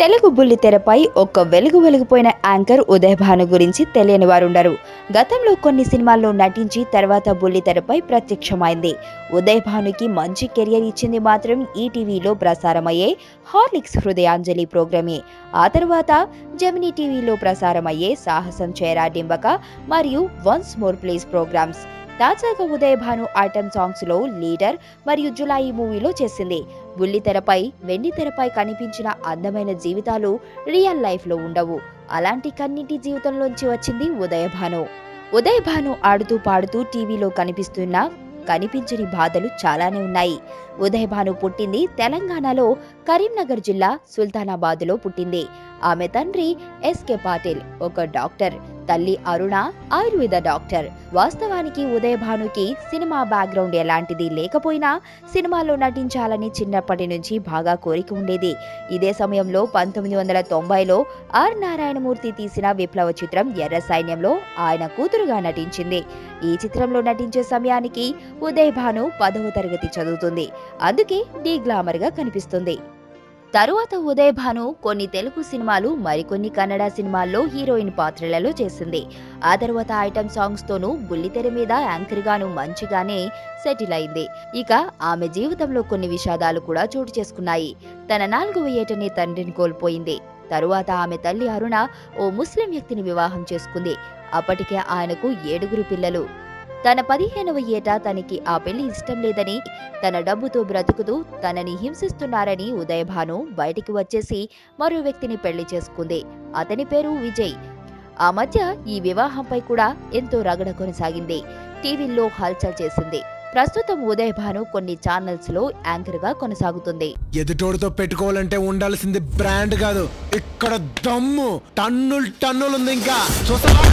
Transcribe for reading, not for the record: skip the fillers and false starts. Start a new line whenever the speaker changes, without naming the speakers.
తెలుగు బుల్లితెరపై ఒక్క వెలుగుపోయిన యాంకర్ ఉదయ్ భాను గురించి తెలియని వారుండరు. గతంలో కొన్ని సినిమాల్లో నటించి తర్వాత బుల్లితెరపై ప్రత్యక్షమైంది. ఉదయ్ భానుకి మంచి కెరియర్ ఇచ్చింది మాత్రం ఈటీవీలో ప్రసారమయ్యే హార్లిక్స్ హృదయాంజలి ప్రోగ్రామే. ఆ తర్వాత జెమినీ టీవీలో ప్రసారమయ్యే సాహసం చేయరా డింబక మరియు వన్స్ మోర్ ప్లీజ్ ప్రోగ్రామ్స్. తాజాగా ఉదయ్ భాను ఐటమ్ సాంగ్స్ లో లీడర్ మరియు జులాయి మూవీలో చేసింది. బుల్లితెరపై వెండితెరపై కనిపించిన అందమైన జీవితాలు రియల్ లైఫ్ లో ఉండవు. అలాంటి కన్నింటి జీవితంలోంచి వచ్చింది ఉదయ్ భాను. ఉదయ్ భాను ఆడుతూ పాడుతూ టీవీలో కనిపించని బాధలు చాలానే ఉన్నాయి. ఉదయ్ భాను పుట్టింది తెలంగాణలో కరీంనగర్ జిల్లా సుల్తానాబాద్లో పుట్టింది. ఆమె తండ్రి ఎస్కే పాటిల్ ఒక డాక్టర్, తల్లి అరుణ ఆయుర్వేద డాక్టర్. వాస్తవానికి ఉదయ్ భానుకి సినిమా బ్యాక్గ్రౌండ్ ఎలాంటిది లేకపోయినా సినిమాలో నటించాలని చిన్నప్పటి నుంచి బాగా కోరిక ఉండేది. ఇదే సమయంలో 1990లో ఆర్ నారాయణమూర్తి తీసిన విప్లవ చిత్రం ఎర్ర సైన్యంలో ఆయన కూతురుగా నటించింది. ఈ చిత్రంలో నటించే సమయానికి ఉదయ్ భాను 10వ తరగతి చదువుతుంది. అందుకే డీ గ్లామర్ గా కనిపిస్తుంది. తరువాత ఉదయ్ భాను కొన్ని తెలుగు సినిమాలు మరికొన్ని కన్నడ సినిమాల్లో హీరోయిన్ పాత్రలలో చేసింది. ఆ తర్వాత ఐటమ్ సాంగ్స్ తోనూ బుల్లితెర మీద యాంకర్ గాను మంచిగానే సెటిల్ అయింది. ఇక ఆమె జీవితంలో కొన్ని విషాదాలు కూడా చోటు చేసుకున్నాయి. తన 4వ ఏటనే తండ్రిని కోల్పోయింది. తరువాత ఆమె తల్లి అరుణ ఓ ముస్లిం వ్యక్తిని వివాహం చేసుకుంది. అప్పటికే ఆయనకు 7 పిల్లలు. తన 15వ ఏట తనకి ఆ పెళ్లి ఇష్టం లేదని, తన డబ్బుతో బ్రతుకుతూ తనని హింసిస్తున్నారని ఉదయ్ భాను బయటికి వచ్చేసి మరో వ్యక్తిని పెళ్లి చేసుకుంది. అతని పేరు విజయ్. ఆ మధ్య ఈ వివాహంపై కూడా ఎంతో రగడ కొనసాగింది. టీవీల్లో హల్చల్ చేసింది. ప్రస్తుతం ఉదయ్ భాను కొన్ని ఛానల్స్ లో యాంకర్ గా కొనసాగుతుంది.
ఎదుటోడితో పెట్టుకోవాలంటే ఉండాల్సింది బ్రాండ్ కాదు, ఇక్కడ దమ్ము టన్నులు ఉంది. ఇంకా చూస్తావా?